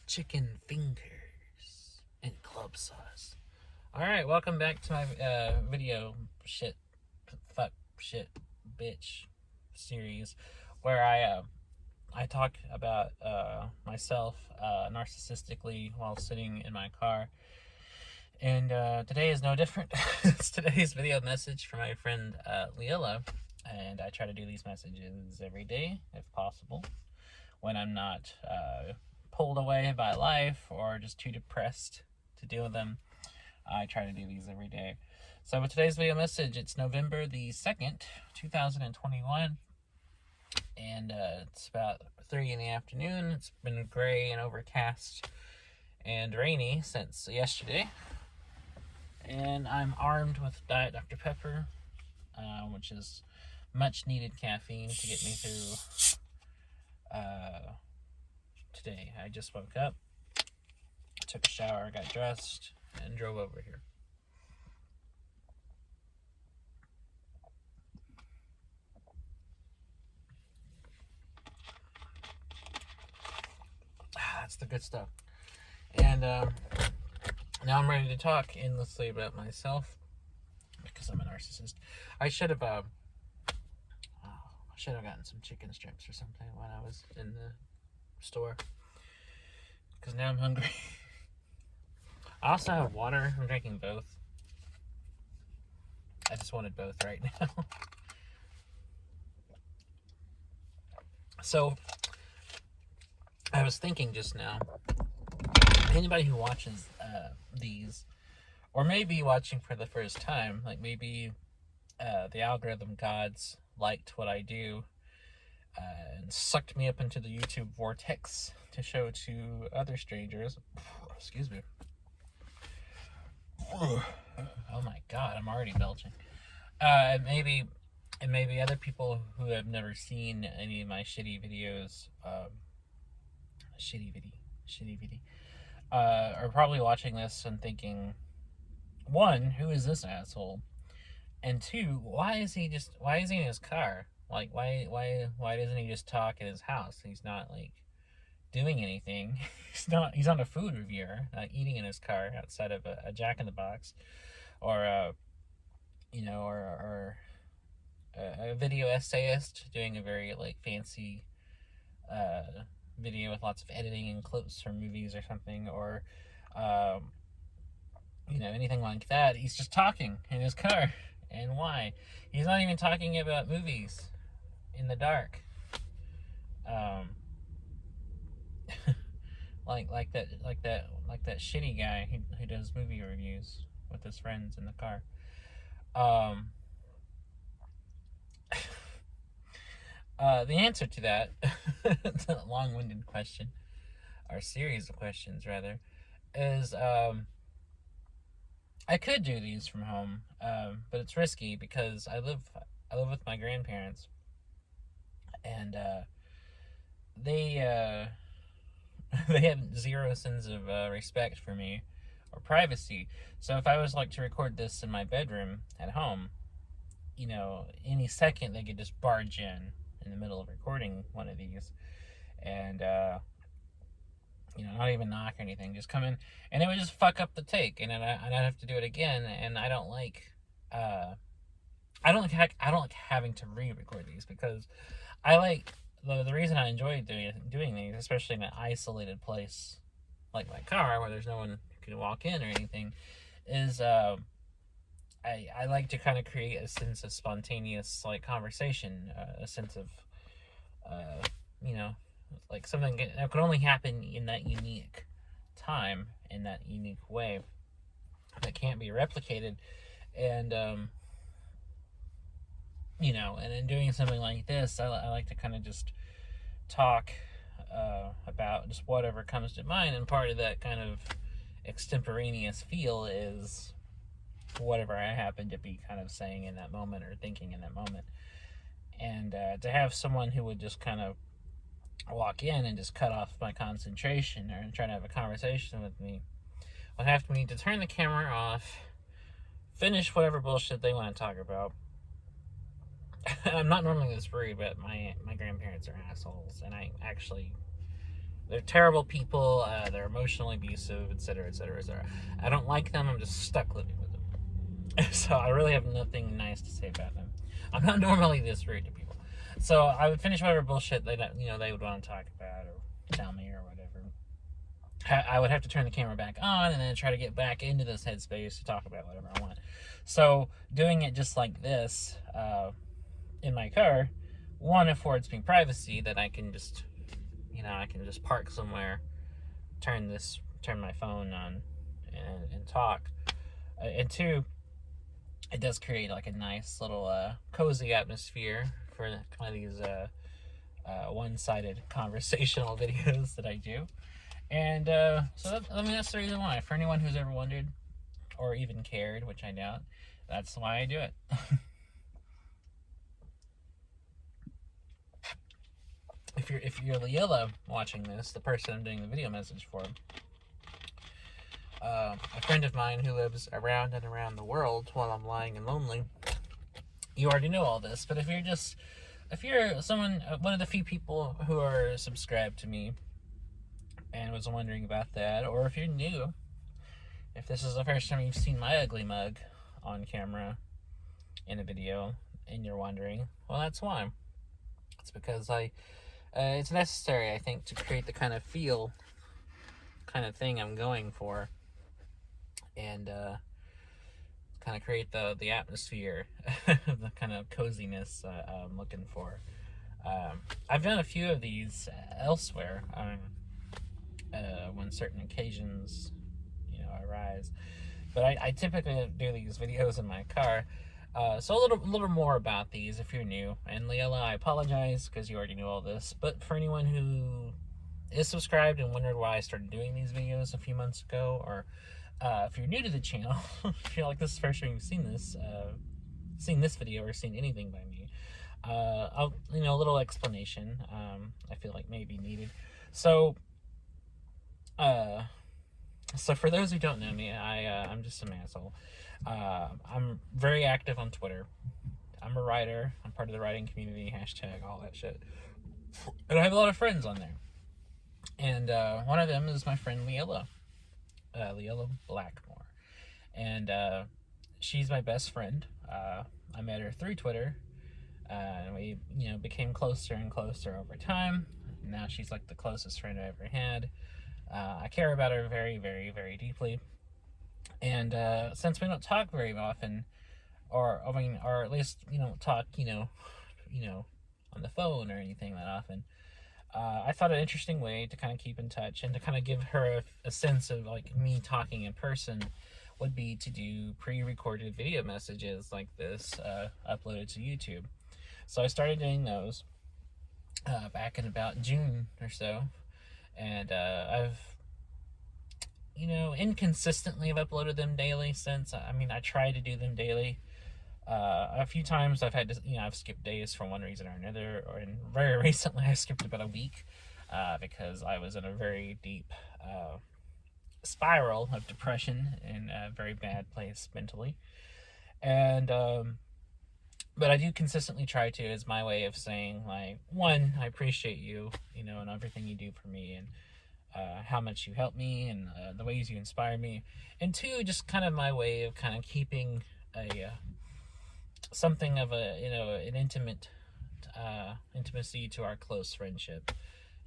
chicken fingers and club sauce. Alright, welcome back to my video fuck shit bitch series where I talk about myself narcissistically while sitting in my car. And today is no different. It's today's video message from my friend Lilla, and I try to do these messages every day if possible when I'm not pulled away by life or just too depressed to deal with them. I try to do these every day. So with today's video message, it's November the 2nd, 2021, and it's about 3 in the afternoon. It's been gray and overcast and rainy since yesterday, and I'm armed with Diet Dr. Pepper, which is much needed caffeine to get me through today. I just woke up, took a shower, got dressed, and drove over here. That's the good stuff. And now I'm ready to talk endlessly about myself because I'm a narcissist. I should have gotten some chicken strips or something when I was in the store, because now I'm hungry. I also have water. I'm drinking both. I just wanted both right now. So I was thinking just now, anybody who watches these, or maybe watching for the first time, like maybe the algorithm gods liked what I do and sucked me up into the YouTube vortex to show to other strangers. Excuse me. Oh my god, I'm already belching. And maybe other people who have never seen any of my shitty videos, are probably watching this and thinking, one, who is this asshole? And two, why is he in his car? Like, why doesn't he just talk in his house? He's not, like, doing anything. He's not a food reviewer, eating in his car outside of a Jack in the Box, or a video essayist doing a very, like, fancy, video with lots of editing and clips from movies or something, or, anything like that. He's just talking in his car. And why? He's not even talking about movies in the dark. like that shitty guy who does movie reviews with his friends in the car. The answer to that, it's a long-winded question, or series of questions rather, is I could do these from home, but it's risky because I live with my grandparents, and they they have zero sense of respect for me or privacy. So if I was like to record this in my bedroom at home, any second they could just barge in the middle of recording one of these, and not even knock or anything, just come in, and it would just fuck up the take, and I'd have to do it again. And I don't like having to re-record these, because I like the reason I enjoy doing these, especially in an isolated place like my car where there's no one who can walk in or anything, is I like to kind of create a sense of spontaneous, like, conversation, a sense of like something that could only happen in that unique time, in that unique way, that can't be replicated. And and in doing something like this, I like to kind of just talk about just whatever comes to mind, and part of that kind of extemporaneous feel is whatever I happen to be kind of saying in that moment or thinking in that moment. And to have someone who would just kind of walk in and just cut off my concentration or try to have a conversation with me would have me to turn the camera off, finish whatever bullshit they want to talk about. I'm not normally this rude, but my grandparents are assholes, and I actually They're terrible people. They're emotionally abusive, etc., etc., etc. I don't like them. I'm just stuck living with them. So I really have nothing nice to say about them. I'm not normally this rude to people. So I would finish whatever bullshit they would want to talk about or tell me or whatever. I would have to turn the camera back on and then try to get back into this headspace to talk about whatever I want. So doing it just like this in my car, one, affords me privacy that I can just park somewhere, turn my phone on, and talk. And two, it does create like a nice little cozy atmosphere for kind of these one-sided conversational videos that I do. And that's the reason why. For anyone who's ever wondered or even cared, which I doubt, that's why I do it. If you're Lilla watching this, the person I'm doing the video message for, a friend of mine who lives around and around the world while I'm lying and lonely, you already know all this. But if you're someone, one of the few people who are subscribed to me and was wondering about that, or if you're new, if this is the first time you've seen my ugly mug on camera in a video and you're wondering, well, that's why. It's because it's necessary, I think, to create the kind of thing I'm going for, and kind of create the atmosphere, the kind of coziness I'm looking for. I've done a few of these elsewhere when certain occasions, arise, but I typically do these videos in my car. So a little more about these if you're new. And Lilla, I apologize because you already knew all this. But for anyone who is subscribed and wondered why I started doing these videos a few months ago, or if you're new to the channel, if you're like this is the first time you've seen this video or seen anything by me, a little explanation. I feel like may be needed. So for those who don't know me, I'm just some asshole. I'm very active on Twitter. I'm a writer. I'm part of the writing community, hashtag, all that shit. And I have a lot of friends on there. And one of them is my friend Lilla. Lilla Blackmore. And she's my best friend. I met her through Twitter. And we, became closer and closer over time. Now she's like the closest friend I ever had. I care about her very, very, very deeply. And since we don't talk very often, or at least talk, on the phone or anything that often, I thought an interesting way to kind of keep in touch and to kind of give her a sense of like me talking in person would be to do pre-recorded video messages like this, uploaded to YouTube. So I started doing those back in about June or so, and I've inconsistently I've uploaded them daily since. I try to do them daily. A few times I've had to, I've skipped days for one reason or another, and very recently I skipped about a week because I was in a very deep spiral of depression and a very bad place mentally. And but I do consistently try to, as my way of saying, like, one, I appreciate you, and everything you do for me, and how much you help me, and the ways you inspire me, and two, just kind of my way of kind of keeping something of an intimacy to our close friendship,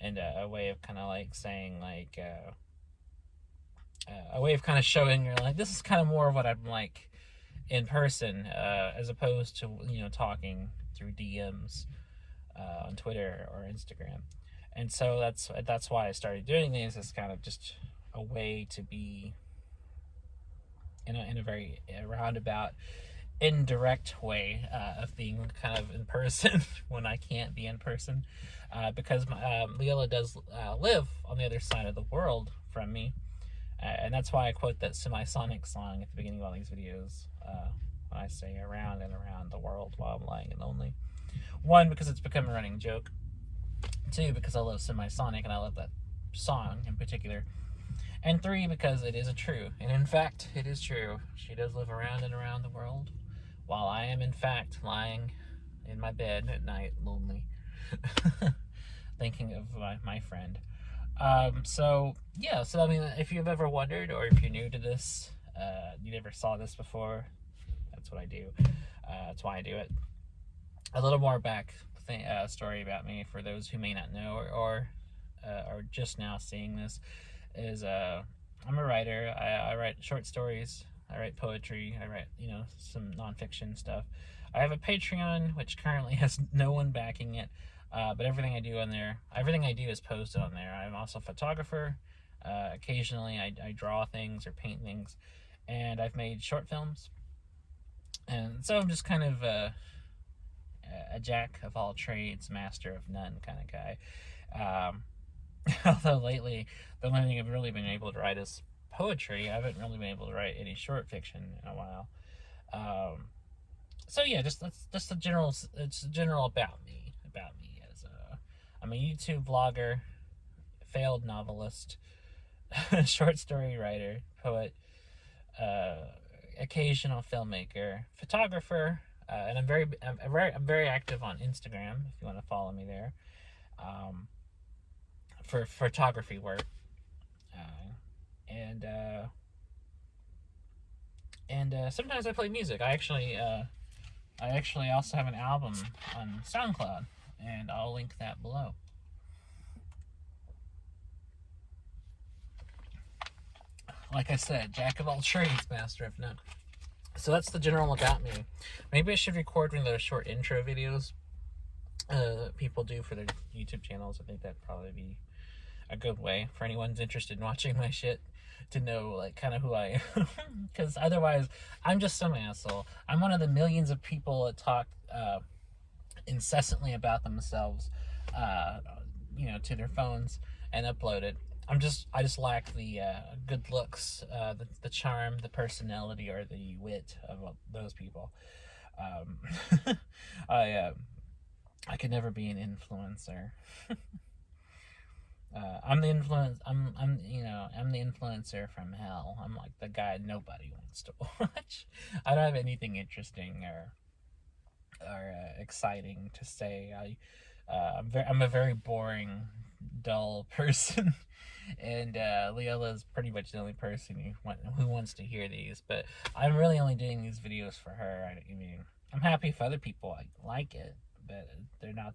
and a way of kind of like saying like a way of kind of showing you're like, this is kind of more of what I'm like in person, as opposed to talking through DMs on Twitter or Instagram. And so that's why I started doing these, as kind of just a way to be in a very roundabout, indirect way of being kind of in person when I can't be in person, because Lilla does live on the other side of the world from me, and that's why I quote that Semisonic song at the beginning of all these videos when I say around and around the world while I'm lying and lonely. One, because it's become a running joke. Two, because I love Semisonic and I love that song in particular. And three, because it is true. And in fact, it is true. She does live around and around the world, while I am in fact lying in my bed at night, lonely, thinking of my friend. So yeah, so I mean, if you've ever wondered, or if you're new to this, you never saw this before, that's what I do. That's why I do it. A little more story about me for those who may not know, or are just now seeing this, is I'm a writer. I write short stories. I write poetry. I write, some nonfiction stuff. I have a Patreon, which currently has no one backing it, but everything I do is posted on there. I'm also a photographer. Occasionally, I draw things or paint things, and I've made short films. And so I'm just kind of a jack of all trades, master of none kind of guy. Although lately, the only thing I've really been able to write is poetry. I haven't really been able to write any short fiction in a while. So yeah, just a general. It's general about me. As I'm a YouTube vlogger, failed novelist, short story writer, poet, occasional filmmaker, photographer, and I'm very active on Instagram. If you want to follow me there, for photography work, and sometimes I play music. I actually also have an album on SoundCloud, and I'll link that below. Like I said, jack of all trades, master of none. So that's the general about me. Maybe I should record one of those short intro videos people do for their YouTube channels. I think that'd probably be a good way for anyone's interested in watching my shit to know, like, kind of who I am. Because otherwise, I'm just some asshole. I'm one of the millions of people that talk incessantly about themselves, to their phones and upload it. I just lack the good looks, the charm, the personality, or the wit of those people. I could never be an influencer. I'm the influencer from hell. I'm like the guy nobody wants to watch. I don't have anything interesting or exciting to say. I'm a very boring, dull person, and Lilla is pretty much the only person who wants to hear these. But I'm really only doing these videos for her. I mean, I'm happy if other people like it, but they're not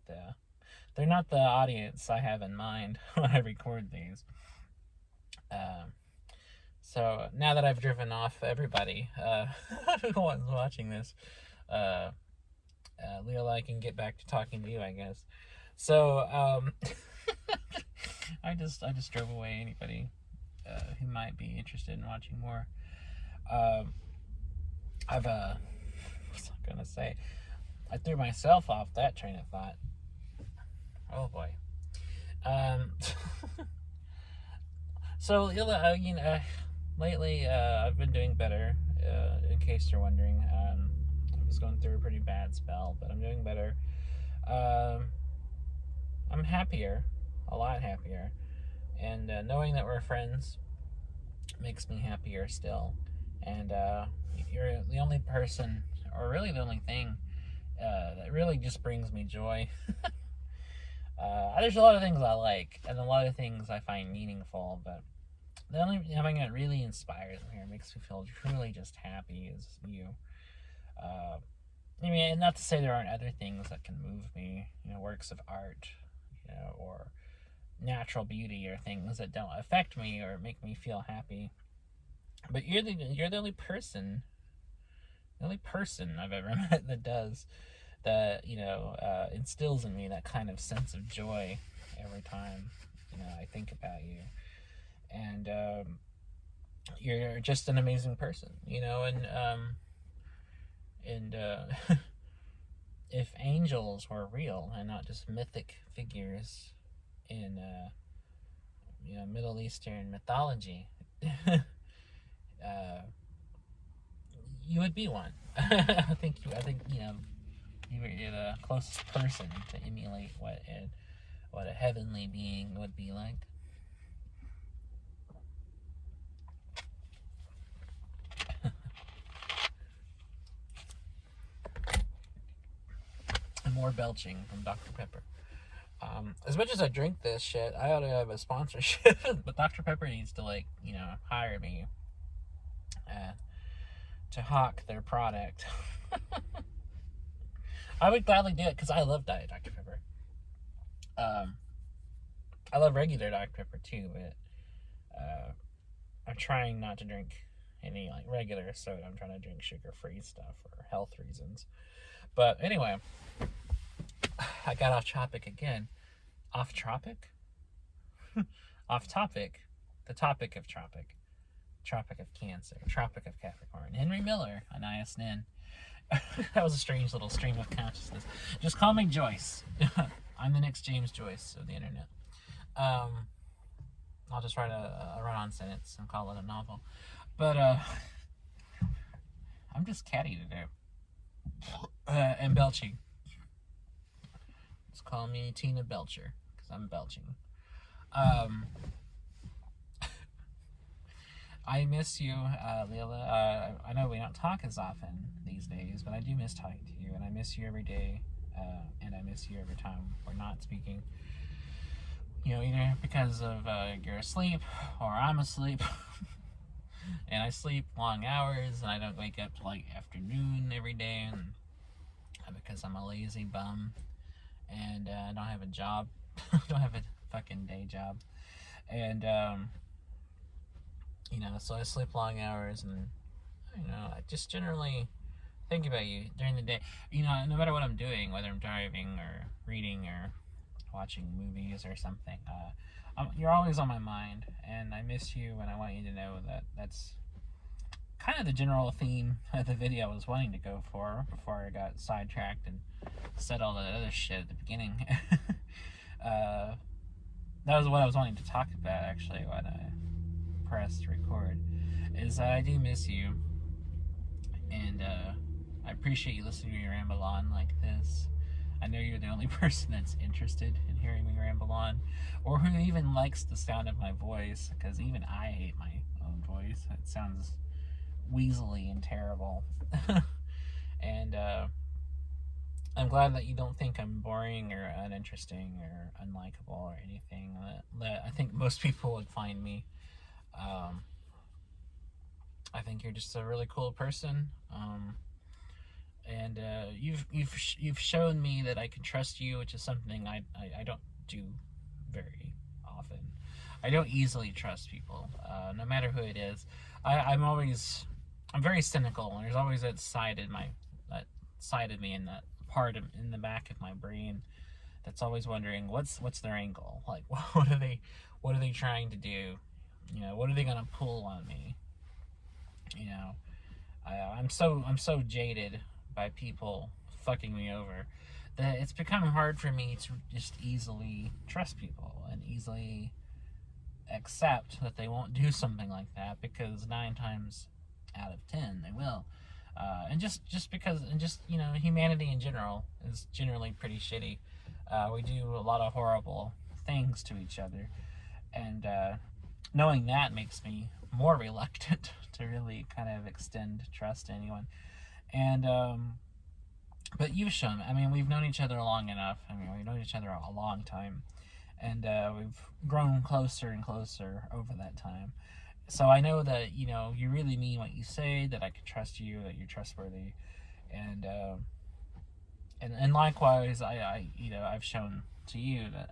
the audience I have in mind when I record these. So now that I've driven off everybody who was watching this, Lila, I can get back to talking to you, I guess. So I just drove away anybody who might be interested in watching more. What's I gonna say? I threw myself off that train of thought. Oh boy. So lately I've been doing better. In case you're wondering, I was going through a pretty bad spell, but I'm doing better. I'm happier, a lot happier, and knowing that we're friends makes me happier still. And you're the only person, or really the only thing, that really just brings me joy. There's a lot of things I like, and a lot of things I find meaningful, but the only thing that really inspires me or makes me feel truly just happy is you. I mean, not to say there aren't other things that can move me, works of art, or natural beauty, or things that don't affect me or make me feel happy. But you're the only person I've ever met that does. That instills in me that kind of sense of joy every time I think about you, and you're just an amazing person, and if angels were real and not just mythic figures in Middle Eastern mythology, you would be one. I think you're the closest person to emulate what a heavenly being would be like. And more belching from Dr. Pepper. As much as I drink this shit, I ought to have a sponsorship. But Dr. Pepper needs to, like, hire me to hawk their product. I would gladly do it because I love Diet Dr. Pepper. I love regular Dr. Pepper too, but I'm trying not to drink any like regular soda. I'm trying to drink sugar-free stuff for health reasons. But anyway, I got off topic again. Off topic? Off topic. The topic of tropic. Tropic of Cancer. Tropic of Capricorn. Henry Miller on ISN. That was a strange little stream of consciousness. Just call me Joyce. I'm the next James Joyce of the internet. I'll just write a run-on sentence and call it a novel. But I'm just catty today. And belching. Just call me Tina Belcher, because I'm belching. I miss you, Lilla. I know we don't talk as often these days, but I do miss talking to you, and I miss you every day, and I miss you every time we're not speaking. Either because of you're asleep, or I'm asleep, and I sleep long hours, and I don't wake up till like afternoon every day, and because I'm a lazy bum, and I don't have a job, don't have a fucking day job, and so I sleep long hours, and I just generally think about you during the day. No matter what I'm doing, whether I'm driving or reading or watching movies or something, you're always on my mind, and I miss you, and I want you to know that that's kind of the general theme of the video I was wanting to go for before I got sidetracked and said all that other shit at the beginning. That was what I was wanting to talk about, actually, when I pressed record, is that I do miss you, and I appreciate you listening to me ramble on like this. I know you're the only person that's interested in hearing me ramble on, or who even likes the sound of my voice, because even I hate my own voice. It sounds weaselly and terrible. And I'm glad that you don't think I'm boring or uninteresting or unlikable or anything that I think most people would find me. I think you're just a really cool person. And you've shown me that I can trust you, which is something I don't do very often. I don't easily trust people, no matter who it is. I'm very cynical, and there's always that side of me, and that part in the back of my brain that's always wondering what's their angle. Like, what are they trying to do? What are they gonna pull on me? I'm so jaded by people fucking me over that it's become hard for me to just easily trust people and easily accept that they won't do something like that, because 9 times out of 10 they will. And just because humanity in general is generally pretty shitty. We do a lot of horrible things to each other, and knowing that makes me more reluctant to really kind of extend trust to anyone. And but you've shown, we've known each other long enough. We've known each other a long time, and we've grown closer and closer over that time. So I know that you really mean what you say, that I can trust you, that you're trustworthy, and likewise, I've shown to you that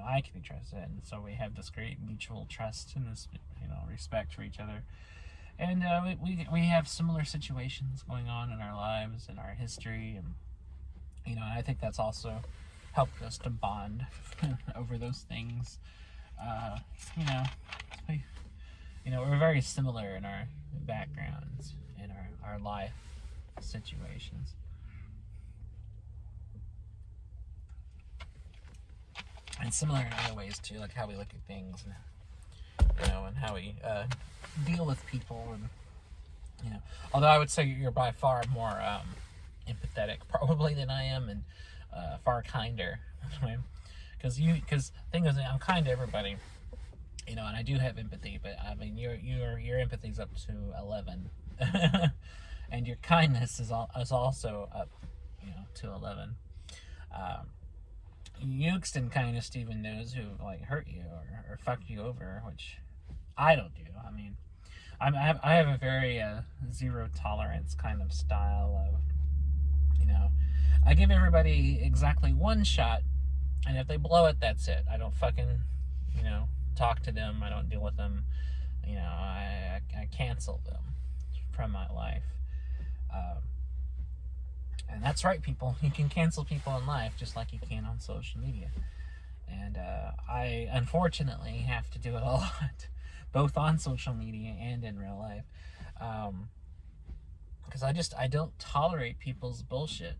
I can be trusted, and so we have this great mutual trust and this respect for each other, and we have similar situations going on in our lives and our history, and I think that's also helped us to bond over those things. We're very similar in our backgrounds, in our life situations. And similar in other ways too, like how we look at things, and how we deal with people, and although I would say you're by far more empathetic probably than I am, and far kinder, because thing is, I'm kind to everybody, and I do have empathy, but your empathy's up to 11, and your kindness is also up, to 11. extend kindness to even those who like hurt you or fuck you over, which I don't do. I mean, I have a very zero tolerance kind of style of, I give everybody exactly one shot, and if they blow it, that's it. I don't fucking, talk to them. I don't deal with them. I cancel them from my life. And that's right, people. You can cancel people in life just like you can on social media. And I unfortunately have to do it a lot, both on social media and in real life. Because I don't tolerate people's bullshit.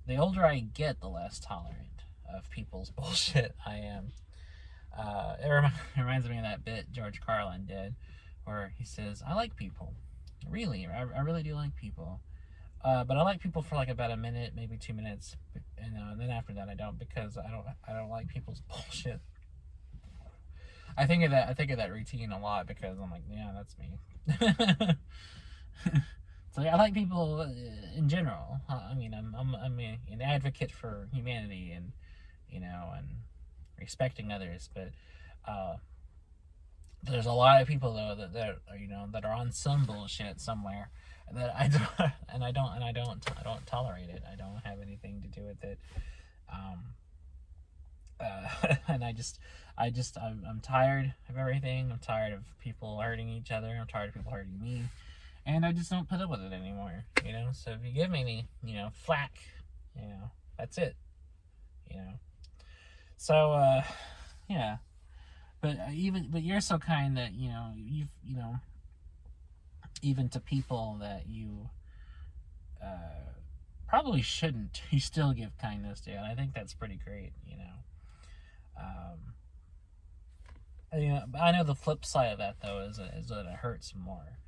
The older I get, the less tolerant of people's bullshit I am. It reminds me of that bit George Carlin did, where he says, "I like people, really, I really do like people, but I like people for like about a minute, maybe 2 minutes, and then after that I don't, because I don't like people's bullshit." I think of that routine a lot because I'm like, yeah, that's me. So I like people in general. I mean, I'm an advocate for humanity and and respecting others, but there's a lot of people though that are on some bullshit somewhere that I don't tolerate it. I don't have anything to do with it. And I'm tired of everything. I'm tired of people hurting each other. I'm tired of people hurting me. And I just don't put up with it anymore, So if you give me any, flack, that's it, So, yeah. But you're so kind that you've even to people that you probably shouldn't, you still give kindness to, and I think that's pretty great, I know the flip side of that though is that it hurts more.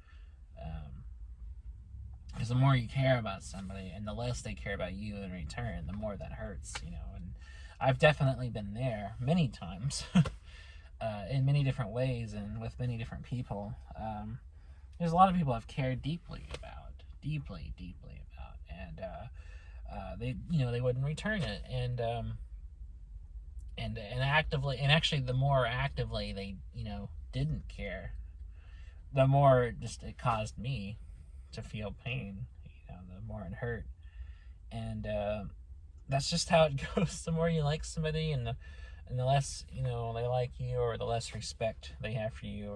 Because the more you care about somebody and the less they care about you in return, the more that hurts, And I've definitely been there many times, in many different ways and with many different people. There's a lot of people I've cared deeply about, and they wouldn't return it, and actively, and actually, the more actively they didn't care, the more just it caused me to feel pain, the more it hurt. And that's just how it goes. The more you like somebody and the less they like you, or the less respect they have for you,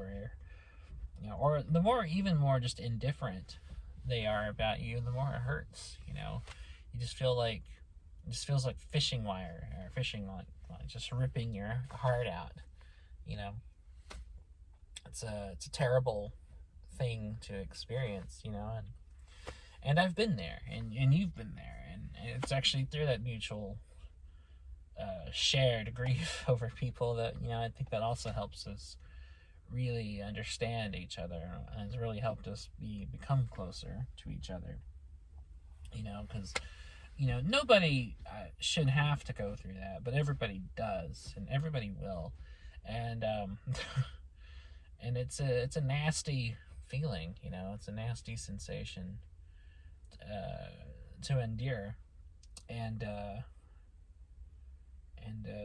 or the more, even more just indifferent they are about you, the more it hurts. You just feel like, it just feels like fishing wire, or fishing, like just ripping your heart out. It's a terrible thing to experience, and I've been there, and you've been there, and it's actually through that mutual shared grief over people that I think that also helps us really understand each other, and has really helped us become closer to each other. Because nobody should have to go through that, but everybody does, and everybody will, and and it's a nasty feeling, it's a nasty sensation to endure, and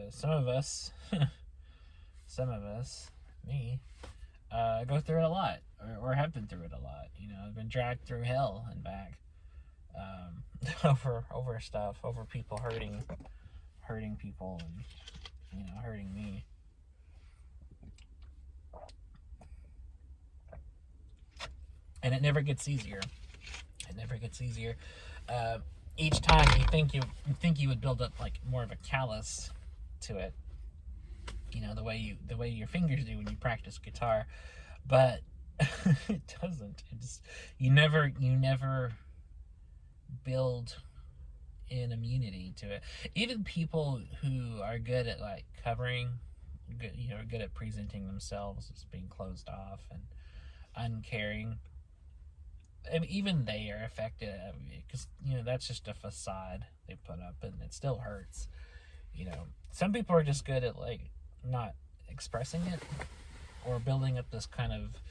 some of us, me, go through it a lot, or have been through it a lot. I've been dragged through hell and back, over stuff, over people hurting people, and hurting me. And it never gets easier. Each time you think you would build up like more of a callus to it, the way your fingers do when you practice guitar, but it doesn't. You never build an immunity to it. Even people who are good at like covering, good at presenting themselves as being closed off and uncaring, and even they are affected, because that's just a facade they put up, and it still hurts. Some people are just good at like not expressing it, or building up this kind of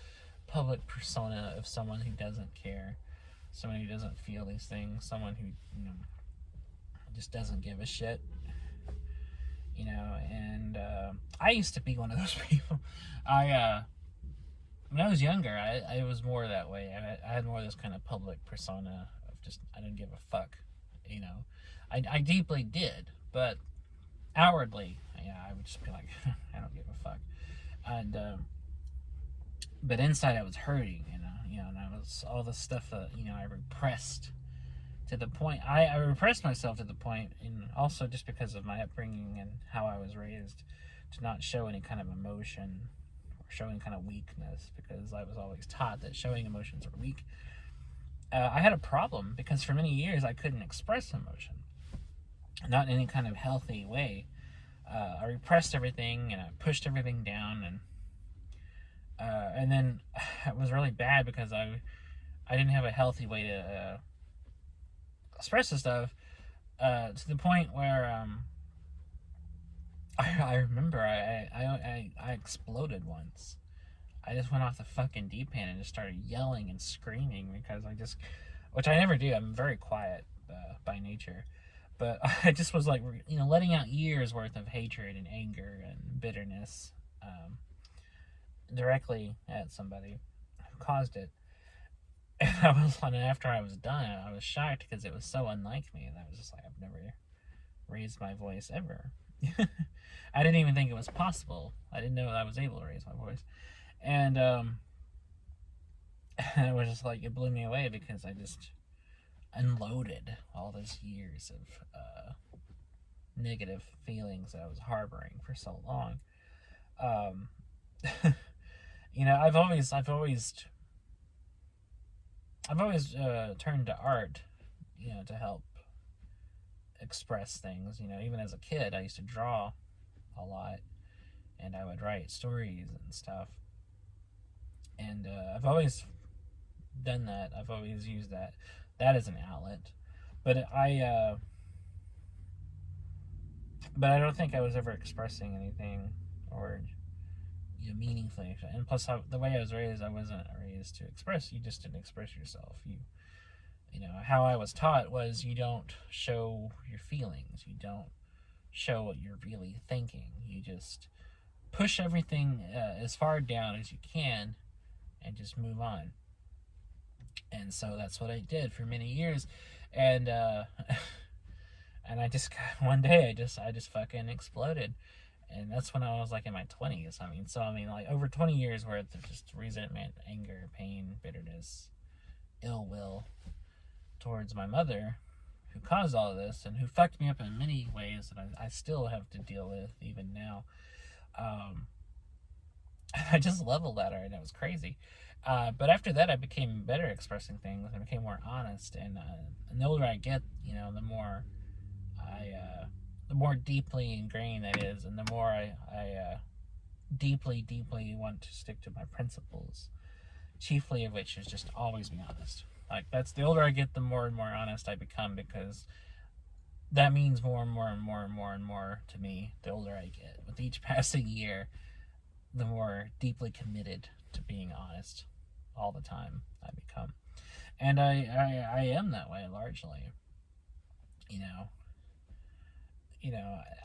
public persona of someone who doesn't care, someone who doesn't feel these things, someone who just doesn't give a shit, And I used to be one of those people. When I was younger, I was more that way. I had more of this kind of public persona of just, I didn't give a fuck, you know. I deeply did, but outwardly, yeah, I would just be like, I don't give a fuck. And, but inside I was hurting, and I was, all the stuff that, I repressed to the point, I repressed myself to the point, and also just because of my upbringing and how I was raised, to not show any kind of emotion or showing kind of weakness, because I was always taught that showing emotions are weak. I had a problem because for many years I couldn't express emotion, not in any kind of healthy way. I repressed everything and I pushed everything down, and then it was really bad because I didn't have a healthy way to express this stuff, to the point where I remember I exploded once. I just went off the fucking deep end and just started yelling and screaming because which I never do. I'm very quiet by nature, but I just was like, letting out years worth of hatred and anger and bitterness directly at somebody who caused it. And after I was done, I was shocked because it was so unlike me, and I was just like, I've never raised my voice ever. I didn't even think it was possible. I didn't know that I was able to raise my voice, and it was just like, it blew me away because I just unloaded all those years of negative feelings that I was harboring for so long. I've always turned to art, to help express things. Even as a kid, I used to draw a lot, and I would write stories and stuff. And I've always done that. I've always used that as an outlet. But I don't think I was ever expressing anything or meaningfully. And plus, the way I was raised, I wasn't raised to express. You just didn't express yourself. How I was taught was, you don't show your feelings. You don't show what you're really thinking. You just push everything as far down as you can and just move on. And so that's what I did for many years. And and I just one day I just fucking exploded. And that's when I was like in my 20s. Like over 20 years worth of just resentment, anger, pain, bitterness, ill will towards my mother, who caused all of this and who fucked me up in many ways that I still have to deal with even now. I just leveled at her, and it was crazy. But after that, I became better expressing things. I became more honest, and the older I get, the more the more deeply ingrained that is, and the more I deeply want to stick to my principles, chiefly of which is just always be honest. Like, that's, the older I get, the more and more honest I become, because that means more and more and more and more and more to me the older I get. With each passing year, the more deeply committed to being honest all the time I become. And I am that way largely.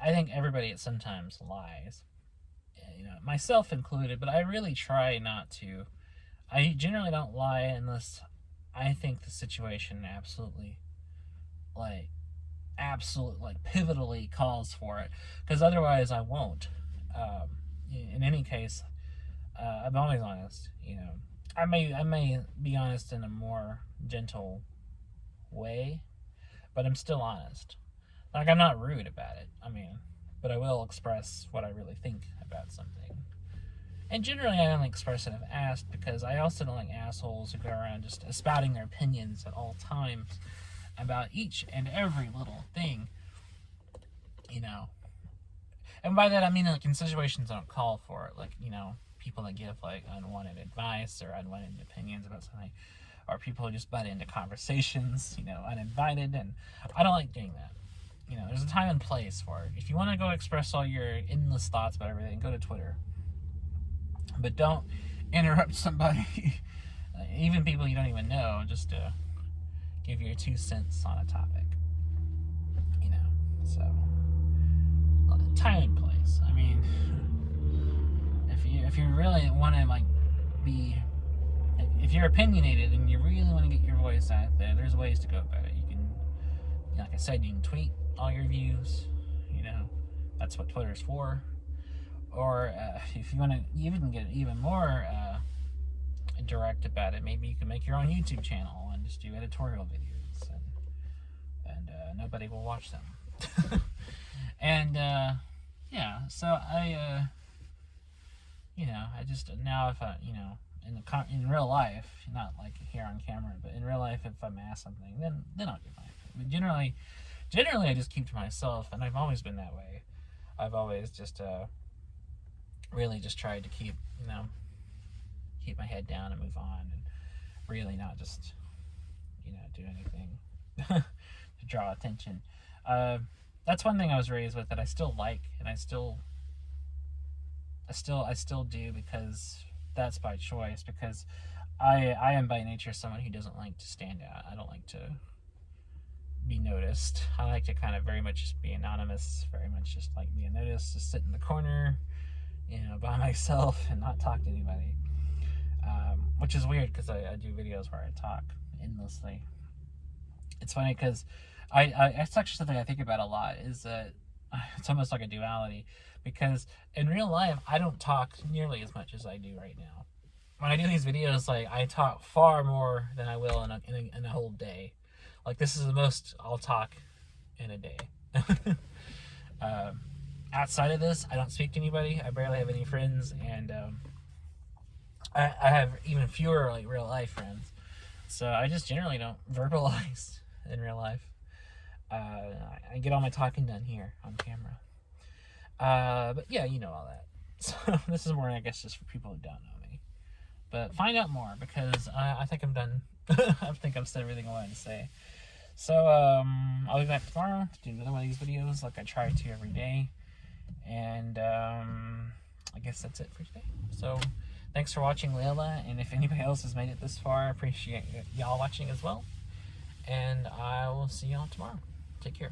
I think everybody at sometimes lies, myself included, but I really try not to. I generally don't lie unless I think the situation absolutely, pivotally calls for it, because otherwise I won't. In any case, I'm always honest. I may be honest in a more gentle way, but I'm still honest. Like, I'm not rude about it. But I will express what I really think about something. And generally, I only express it if asked, because I also don't like assholes who go around just spouting their opinions at all times about each and every little thing. And by that, I mean, like, in situations that don't call for it, like, people that give, like, unwanted advice or unwanted opinions about something, or people who just butt into conversations, uninvited, and I don't like doing that. There's a time and place for it. If you want to go express all your endless thoughts about everything, go to Twitter. But don't interrupt somebody, even people you don't even know, just to give your 2 cents on a topic. So, time and place. I mean, if you really want to like be, if you're opinionated and you really want to get your voice out there, there's ways to go about it. You can, like I said, you can tweet all your views. You know, that's what Twitter's for. Or if you want to even get even more direct about it, maybe you can make your own YouTube channel and just do editorial videos, and nobody will watch them. And yeah, so I just now, if I, in real life, not like here on camera, but in real life, if I'm asked something, then I'll give my opinion. But generally I just keep to myself, and I've always been that way. I've always just really just tried to keep my head down and move on, and really not just do anything to draw attention. That's one thing I was raised with that I still like, and I still do, because that's by choice, because I am by nature someone who doesn't like to stand out. I don't like to be noticed. I like to kind of very much just be anonymous, very much just like be unnoticed, just sit in the corner, by myself and not talk to anybody. Which is weird, because I do videos where I talk endlessly. It's funny because it's actually something I think about a lot, is that it's almost like a duality, because in real life I don't talk nearly as much as I do right now. When I do these videos, like, I talk far more than I will in a whole day. Like, this is the most I'll talk in a day. Outside of this, I don't speak to anybody. I barely have any friends, and I have even fewer like real life friends. So I just generally don't verbalize in real life. I get all my talking done here on camera. But yeah, you know all that. So this is more, I guess, just for people who don't know me. But find out more, because I think I'm done. I think I've said everything I wanted to say. So I'll be back tomorrow to do another one of these videos, like I try to every day. And I guess that's it for today. So thanks for watching, Lilla, and if anybody else has made it this far, I appreciate y'all watching as well. And I will see y'all tomorrow. Take care.